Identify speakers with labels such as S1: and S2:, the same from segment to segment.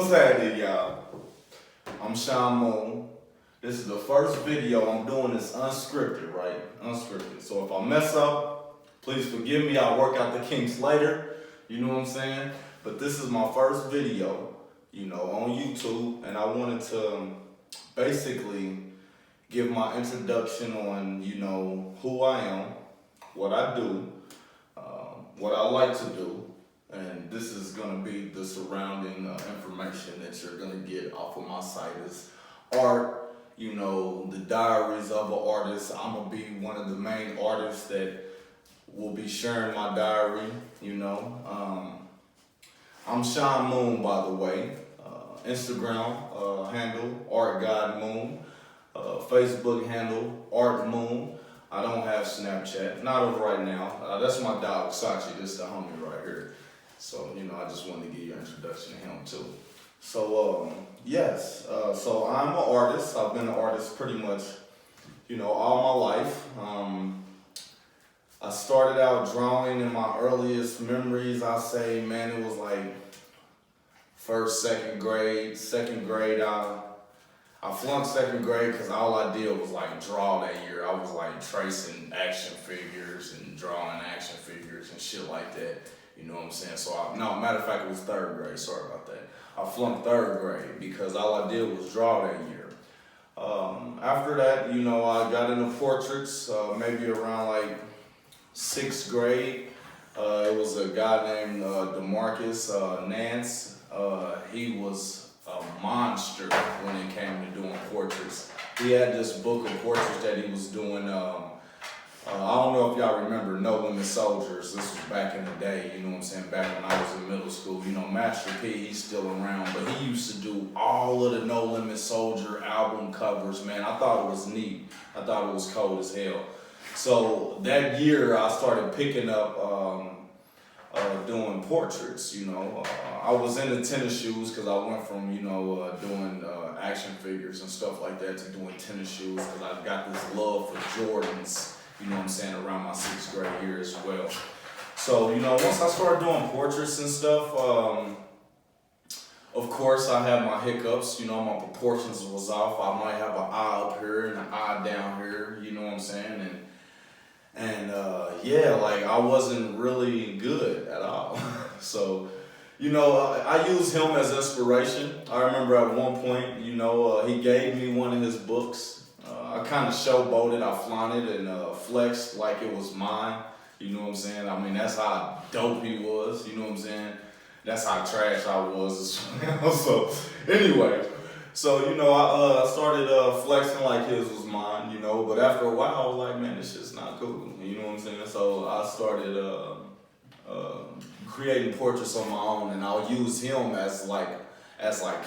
S1: What's happening, y'all? I'm Sean Moon. This is the first video I'm doing this unscripted, right? Unscripted. So if I mess up, please forgive me. I'll work out the kinks later. You know what I'm saying? But this is my first video, on YouTube, and I wanted to basically give my introduction on, who I am, what I do, what I like to do. And this is going to be the surrounding information that you're going to get off of my site is art, the diaries of an artist. I'm going to be one of the main artists that will be sharing my diary, I'm Sean Moon, by the way. Instagram handle, Art God Moon. Facebook handle, Art Moon. I don't have Snapchat, not of right now. That's my dog, Sachi. This is the homie right here. So, I just wanted to give you an introduction to him too. So, so I'm an artist. I've been an artist pretty much, all my life. I started out drawing in my earliest memories. I say, man, it was like first, second grade. Second grade, I flunked second grade because all I did was like draw that year. I was like tracing action figures and drawing action figures and shit like that. You know what I'm saying? So, matter of fact, it was third grade. Sorry about that. I flunked third grade because all I did was draw that year. After that, I got into portraits maybe around like sixth grade. It was a guy named DeMarcus Nance. He was a monster when it came to doing portraits. He had this book of portraits that he was doing. I don't know if y'all remember No Limit Soldiers. This was back in the day, back when I was in middle school. Master P, he's still around, but he used to do all of the No Limit Soldier album covers, man. I thought it was neat. I thought it was cold as hell. So that year, I started picking up doing portraits, I was into tennis shoes because I went from, doing action figures and stuff like that to doing tennis shoes because I got this love for Jordans, around my sixth grade year as well. So, once I started doing portraits and stuff, of course I had my hiccups, my proportions was off. I might have an eye up here and an eye down here, And I wasn't really good at all. So, I used him as inspiration. I remember at one point, he gave me one of his books. I kind of showboated, I flaunted and flexed like it was mine. That's how dope he was, That's how trash I was as well. So, anyway. So, I started flexing like his was mine, but after a while, I was like, man, this shit's not cool, So I started creating portraits on my own, and I'll use him as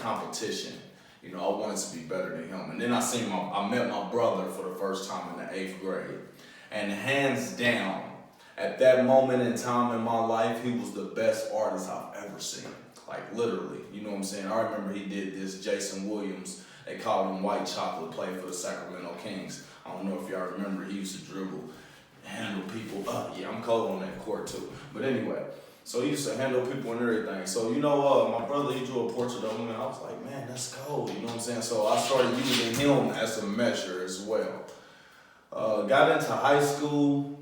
S1: competition. I wanted to be better than him. And then I met my brother for the first time in the 8th grade. And hands down, at that moment in time in my life, he was the best artist I've ever seen. Like literally, I remember he did this Jason Williams. They called him White Chocolate, played for the Sacramento Kings. I don't know if y'all remember, he used to dribble, handle people. Yeah, I'm cold on that court too. But anyway, so he used to handle people and everything. So, my brother, he drew a portrait of him and I was like, man, that's cold, So I started using him as a measure as well. Got into high school,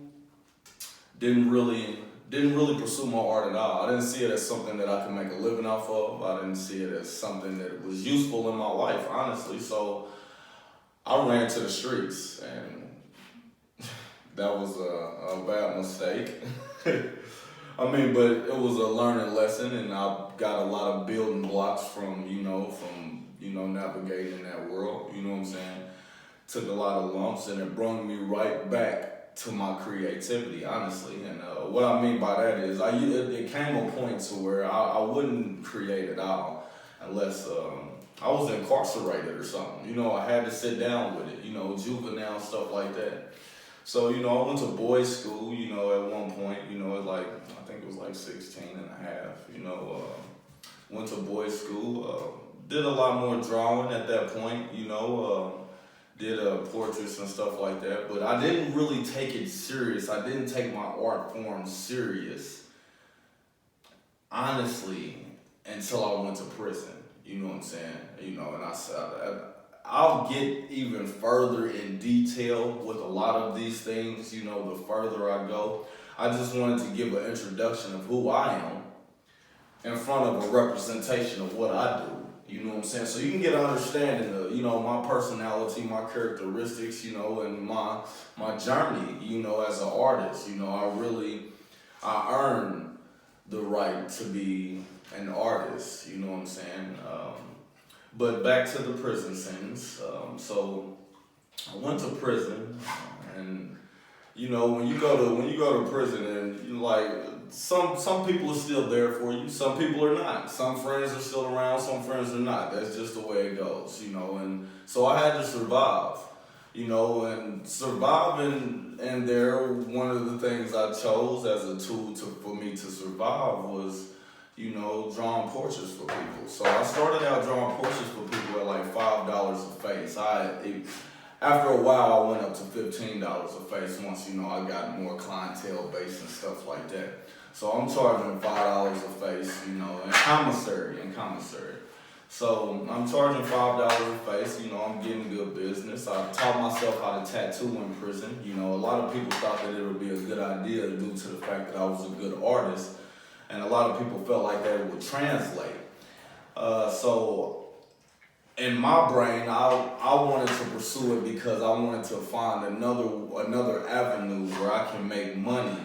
S1: didn't really pursue my art at all. I didn't see it as something that I could make a living off of. I didn't see it as something that was useful in my life, honestly. So I ran to the streets, and that was a bad mistake. But it was a learning lesson, and I got a lot of building blocks from navigating in that world. Took a lot of lumps, and it brought me right back to my creativity, honestly. And what I mean by that is it came a point to where I wouldn't create at all unless I was incarcerated or something. I had to sit down with it, juvenile stuff like that. So, I went to boys' school, at one point, I think it was like 16 and a half, went to boys' school, did a lot more drawing at that point, did portraits and stuff like that, but I didn't really take it serious. I didn't take my art form serious, honestly, until I went to prison. You know what I'm saying? You know, and I'll get even further in detail with a lot of these things, you know, the further I go. I just wanted to give an introduction of who I am in front of a representation of what I do. You know what I'm saying? So you can get an understanding of, you know, my personality, my characteristics, you know, and my journey, you know, as an artist. You know, I earned the right to be an artist, you know what I'm saying? But back to the prison sentence. So I went to prison, and you know, when you go to prison, and you like some people are still there for you, some people are not. Some friends are still around, some friends are not. That's just the way it goes, you know. And so I had to survive, you know, and surviving in there. One of the things I chose as a tool for me to survive was, you know, drawing portraits for people. So I started out drawing portraits for people at like $5 a face. After a while, I went up to $15 a face once, you know, I got more clientele base and stuff like that. So I'm charging $5 a face, you know, in commissary. So I'm charging $5 a face, you know, I'm getting good business. I taught myself how to tattoo in prison. You know, a lot of people thought that it would be a good idea due to the fact that I was a good artist. And a lot of people felt like that would translate. So in my brain, I wanted to pursue it because I wanted to find another avenue where I can make money,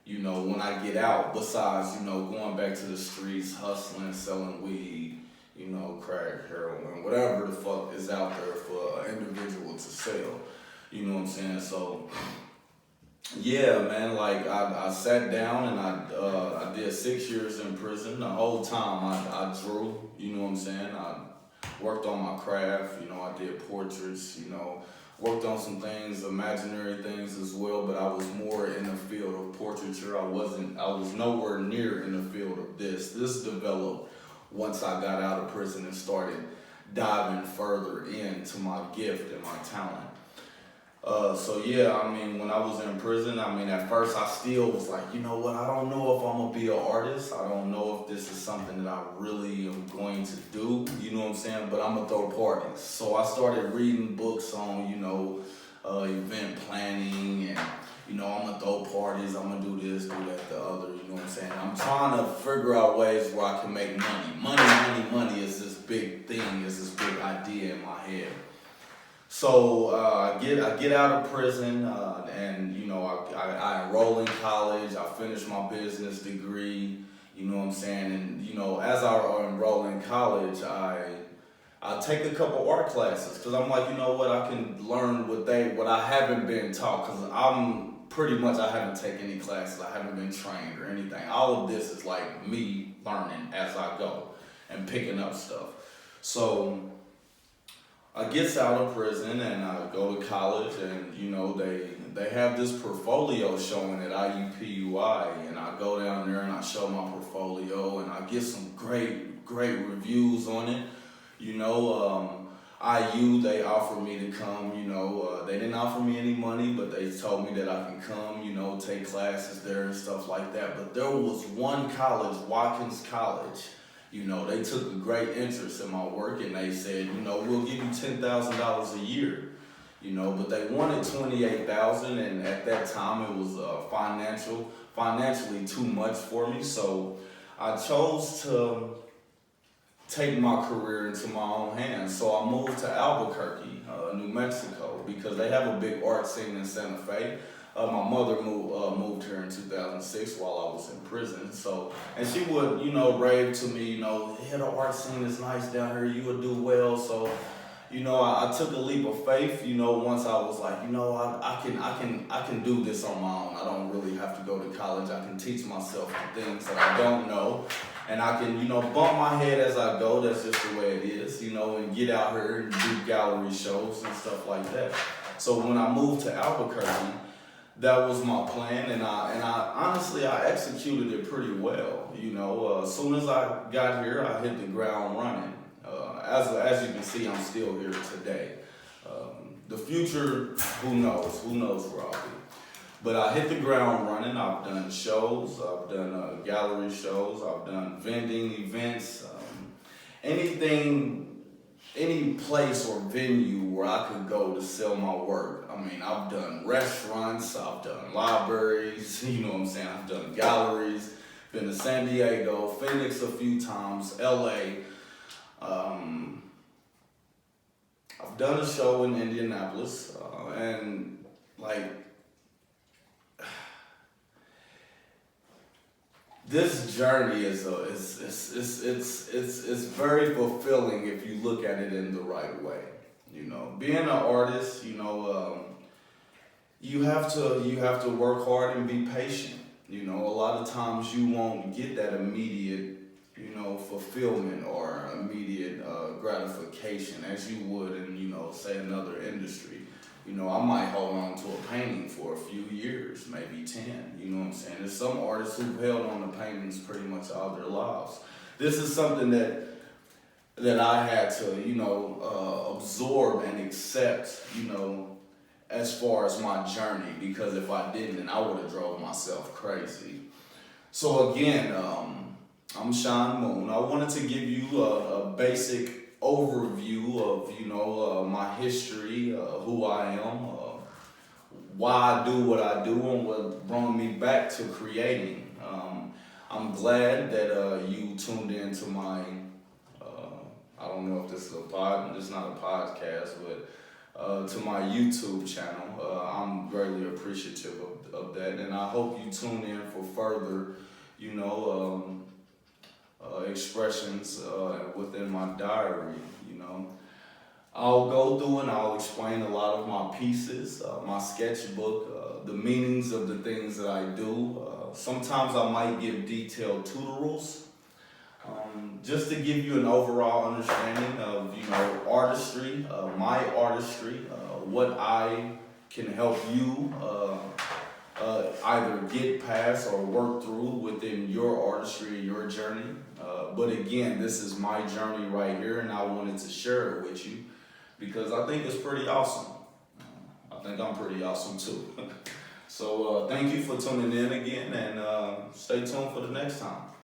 S1: you know, when I get out, besides, you know, going back to the streets, hustling, selling weed, you know, crack, heroin, whatever the fuck is out there for an individual to sell. You know what I'm saying? So yeah, man, like I sat down and I did 6 years in prison. The whole time I drew, you know what I'm saying? I worked on my craft, you know, I did portraits, you know, worked on some things, imaginary things as well, but I was more in the field of portraiture. I was nowhere near in the field of this. This developed once I got out of prison and started diving further into my gift and my talent. So yeah, I mean, when I was in prison, I mean, at first I still was like, you know what, I don't know if I'm gonna be an artist. I don't know if this is something that I really am going to do, you know what I'm saying? But I'm gonna throw parties. So I started reading books on, you know, event planning, and, you know, I'm gonna throw parties, I'm gonna do this, do that, the other, you know what I'm saying? I'm trying to figure out ways where I can make money. Money is this big thing, is this big idea in my head. So I get out of prison, and you know, I enroll in college. I finish my business degree. You know what I'm saying? And you know, as I enroll in college, I take a couple art classes because I'm like, you know what, I can learn what I haven't been taught, because I haven't taken any classes. I haven't been trained or anything. All of this is like me learning as I go and picking up stuff. So I gets out of prison and I go to college, and you know, they have this portfolio showing at IUPUI, and I go down there and I show my portfolio and I get some great reviews on it. You know, IU, they offered me to come, you know, they didn't offer me any money, but they told me that I can come, you know, take classes there and stuff like that. But there was one college, Watkins College. You know, they took a great interest in my work, and they said, you know, we'll give you $10,000 a year, you know, but they wanted $28,000, and at that time it was financially too much for me. So I chose to take my career into my own hands. So I moved to Albuquerque, New Mexico, because they have a big art scene in Santa Fe. My mother moved here in 2006 while I was in prison. So, and she would, you know, rave to me, you know, yeah, the art scene is nice down here, you would do well. So, you know, I took a leap of faith, you know, once I was like, you know, I can do this on my own. I don't really have to go to college. I can teach myself the things that I don't know. And I can, you know, bump my head as I go. That's just the way it is, you know, and get out here and do gallery shows and stuff like that. So when I moved to Albuquerque, that was my plan, and I honestly, I executed it pretty well. You know, as soon as I got here, I hit the ground running. As you can see, I'm still here today. The future, who knows? Who knows where I'll be? But I hit the ground running. I've done shows, I've done gallery shows, I've done vending events, anything, any place or venue where I could go to sell my work. I mean, I've done restaurants, I've done libraries, you know what I'm saying? I've done galleries, been to San Diego, Phoenix a few times, LA. I've done a show in Indianapolis, and like, this journey it's very fulfilling if you look at it in the right way. You know, being an artist, you have to work hard and be patient. You know, a lot of times you won't get that immediate, fulfillment or immediate gratification as you would in, say another industry. You know, I might hold on to a painting for a few years, maybe 10, you know what I'm saying? There's some artists who've held on to paintings pretty much all their lives. This is something that I had to, absorb and accept, as far as my journey, because if I didn't, then I would have drove myself crazy. So again, I'm Sean Moon. I wanted to give you a basic overview of, my history, who I am, why I do what I do, and what brought me back to creating. I'm glad that you tuned in to my, I don't know if this is it's not a podcast, but to my YouTube channel. I'm greatly appreciative of that, and I hope you tune in for further, expressions within my diary. I'll go through and I'll explain a lot of my pieces, my sketchbook, the meanings of the things that I do. Sometimes I might give detailed tutorials, just to give you an overall understanding of, artistry, my artistry, what I can help you either get past or work through within your artistry, your journey. But again, this is my journey right here, and I wanted to share it with you because I think it's pretty awesome. I think I'm pretty awesome too. So thank you for tuning in again, and stay tuned for the next time.